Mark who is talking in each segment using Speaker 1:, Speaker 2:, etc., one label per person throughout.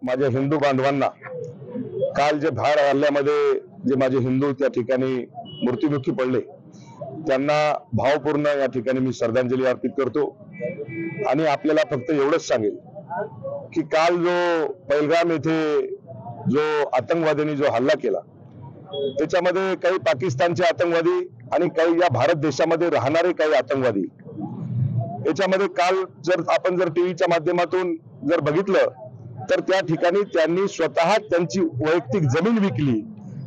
Speaker 1: माझ्या हिंदू बांधवांना काल जे भार हल्ल्यामध्ये जे माझे हिंदू त्या ठिकाणी मृत्युमुखी पडले त्यांना भावपूर्ण या ठिकाणी मी श्रद्धांजली अर्पित करतो। आणि आपल्याला फक्त एवढंच सांगेल की काल जो पहलगाम येथे जो आतंकवाद्यांनी जो हल्ला केला त्याच्यामध्ये काही पाकिस्तानचे आतंकवादी आणि काही या भारत देशामध्ये राहणारे काही आतंकवादी, याच्यामध्ये काल आपण जर टीव्हीच्या माध्यमातून जर बघितलं तर त्या ठिकाणी त्यांनी स्वतः त्यांची वैयक्तिक जमीन विकली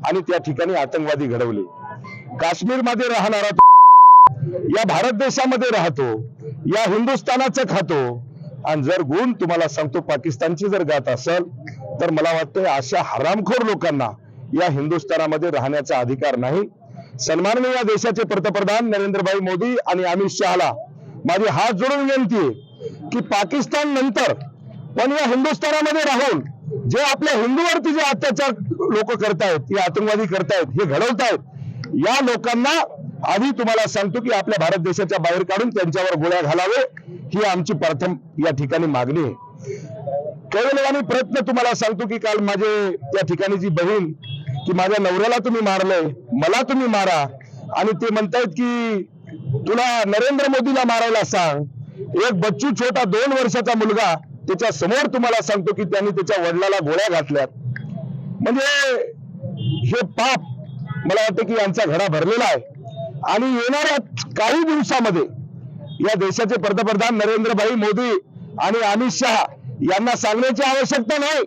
Speaker 1: आणि त्या ठिकाणी आतंकवादी घडवले। काश्मीरमध्ये राहणारा या भारत देशामध्ये राहतो, या हिंदुस्थानाचं खातो, आणि जर गुण तुम्हाला सांगतो पाकिस्तानची जर गात असेल तर मला वाटतं अशा हरामखोर लोकांना या हिंदुस्थानामध्ये राहण्याचा अधिकार नाही। सन्माननीय या देशाचे पंतप्रधान नरेंद्रभाई मोदी आणि अमित शहाला माझी हात जोडून विनंती आहे की पाकिस्तान नंतर पण या हिंदुस्थानामध्ये राहून जे आपल्या हिंदूवरती जे अत्याचार लोक करतायत, हे आतंकवादी करतायत, हे घडवतायत, या लोकांना आधी तुम्हाला सांगतो की आपल्या भारत देशाच्या बाहेर काढून त्यांच्यावर गोळ्या घालावे, ही आमची प्रथम या ठिकाणी मागणी आहे। कैवल्याने प्रयत्न तुम्हाला सांगतो की काल माझे त्या ठिकाणी जी बहीण की माझ्या नवऱ्याला तुम्ही मारलंय, मला तुम्ही मारा, आणि ते म्हणतायत की तुला नरेंद्र मोदीला मारायला सांग। एक बच्चू छोटा 2 वर्षाचा मुलगा त्याच्या समोर तुम्हाला सांगतो की त्यांनी त्याच्या वडिलाला गोळ्या घातल्यात, म्हणजे हे पाप मला वाटतं की यांचा घडा भरलेला आहे। आणि येणाऱ्या काही दिवसामध्ये या देशाचे पंतप्रधान नरेंद्रभाई मोदी आणि अमित शहा यांना सांगण्याची आवश्यकता नाही,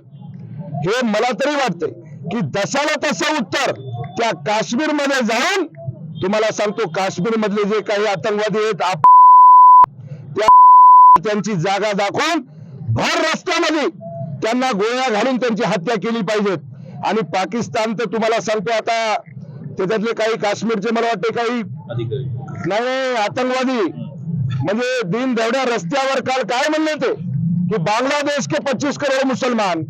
Speaker 1: हे मला तरी वाटतंय की दशाला तसं उत्तर त्या काश्मीरमध्ये जाऊन तुम्हाला सांगतो, काश्मीर मधले जे काही आतंकवादी आहेत त्यांची जागा दाखवून भर रस्त्यामध्ये त्यांना गोळ्या घालून त्यांची हत्या केली पाहिजेत। आणि पाकिस्तान तर तुम्हाला सांगतो आता त्याच्यातले काही काश्मीरचे मला वाटते काही नाही आतंकवादी, म्हणजे दिन दवड्या रस्त्यावर काल काय म्हणले ते कि बांग्लादेश के 25 करोड़ मुसलमान,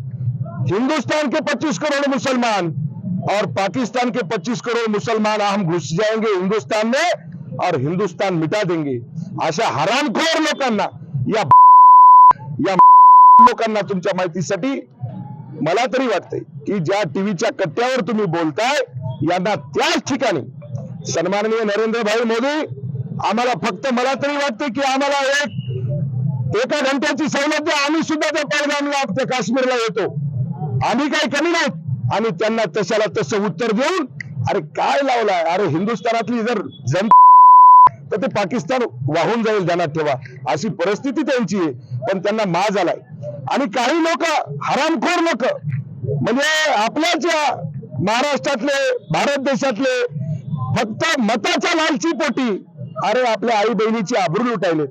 Speaker 1: हिंदुस्तान के 25 करोड़ मुसलमान और पाकिस्तान के 25 करोड़ मुसलमान हम घुस जाएंगे हिंदुस्तान में और हिंदुस्तान मिटा देंगे। अशा हरामखोर लोकांना या लोकांना तुमच्या माहितीसाठी मला तरी वाटतंय की ज्या टीव्हीच्या कट्ट्यावर तुम्ही बोलताय यांना त्याच ठिकाणी सन्माननीय नरेंद्रभाई मोदी आम्हाला फक्त मला तरी वाटते की आम्हाला एका घंट्याची सवलत द्या, आम्ही सुद्धा त्या पहलगामला त्या काश्मीरला येतो, आम्ही काही कमी नाहीत। आणि त्यांना तशाला तसं उत्तर देऊन अरे काय लावलाय, अरे हिंदुस्थानातली जर तर ते पाकिस्तान वाहून जाईल, ध्यानात ठेवा, अशी परिस्थिती त्यांची आहे। पण त्यांना माज आलाय आणि काही लोक हरामखोर लोक म्हणजे आपल्याच्या महाराष्ट्रातले भारत देशातले फक्त मताच्या लालची पोटी अरे आपल्या आई बहिणीची आबरू लुटायले,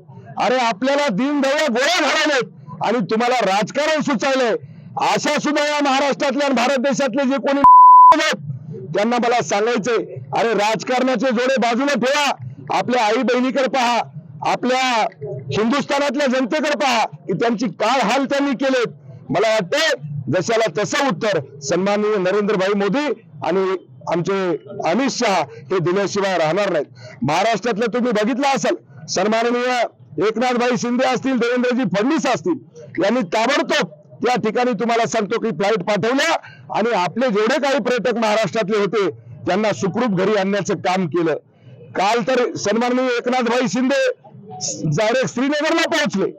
Speaker 1: अरे आपल्याला दीनदया गोळ्या घालायलेत आणि तुम्हाला राजकारण सुचायलंय। अशा सुद्धा या महाराष्ट्रातल्या आणि भारत देशातले जे कोणी त्यांना मला सांगायचंय, अरे राजकारणाचे जोडे बाजूला ठेवा, आपल्या आई बहिणीकडे पहा, आपल्या हिंदुस्थानातल्या जनतेकडे पहा की त्यांची काय हाल त्यांनी केलेत। मला वाटतं जशाला तसं उत्तर सन्माननीय नरेंद्रभाई मोदी आणि आमचे अमित शहा हे दिल्याशिवाय राहणार नाहीत। महाराष्ट्रातलं तुम्ही बघितलं असेल, सन्माननीय एकनाथभाई शिंदे असतील, देवेंद्रजी फडणवीस असतील, यांनी ताबडतोब त्या ठिकाणी तुम्हाला सांगतो की फ्लाईट पाठवल्या आणि आपले जेवढे काही पर्यटक महाराष्ट्रातले होते त्यांना सुखरूप घरी आणण्याचं काम केलं। काल तर सन्माननीय एकनाथभाई शिंदे डायरेक्ट श्रीनगरला पोहोचले,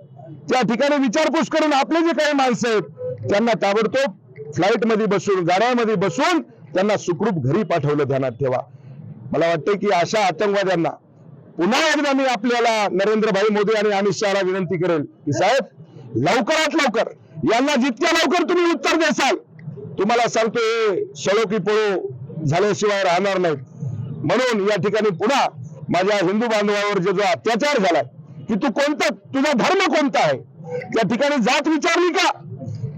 Speaker 1: त्या ठिकाणी विचारपूस करून आपले जे काही माणसं आहेत त्यांना ताबडतोब फ्लाईट मध्ये बसून, गाड्यामध्ये बसून त्यांना सुखरूप घरी पाठवलं, ध्यानात ठेवा। मला वाटतं की अशा आतंकवाद्यांना पुन्हा एकदा मी आपल्याला नरेंद्रभाई मोदी आणि अमित शहाला विनंती करेल की साहेब लवकरात लवकर यांना जितक्या लवकर तुम्ही उत्तर द्याल, तुम्हाला सांगतो हे सळो की पळो झाल्याशिवाय राहणार नाहीत। म्हणून या ठिकाणी पुन्हा माझ्या हिंदू बांधवावर जो अत्याचार झालाय की तू कोणता, तुझा धर्म कोणता आहे, त्या ठिकाणी जात विचारली का?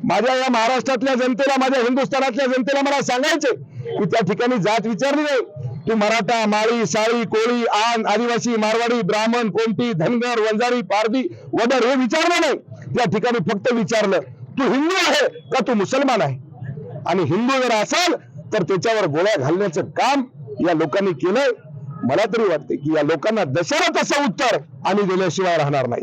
Speaker 1: माझ्या या महाराष्ट्रातल्या जनतेला, माझ्या हिंदुस्थानातल्या जनतेला मला सांगायचे की त्या ठिकाणी जात विचारली नाही। तू मराठा, माळी, साळी, कोळी, आन, आदिवासी, मारवाडी, ब्राह्मण, कोणती, धनगर, वंजारी, पारधी, वडर हे विचारलं नाही, त्या ठिकाणी फक्त विचारलं तू हिंदू आहे का तू मुसलमान आहे। आणि हिंदू जर असाल तर त्याच्यावर गोळ्या घालण्याचं काम या लोकांनी केलंय। मला तरी वाटते की या लोकांना दशाला तसं उत्तर आम्ही दिल्याशिवाय राहणार नाही।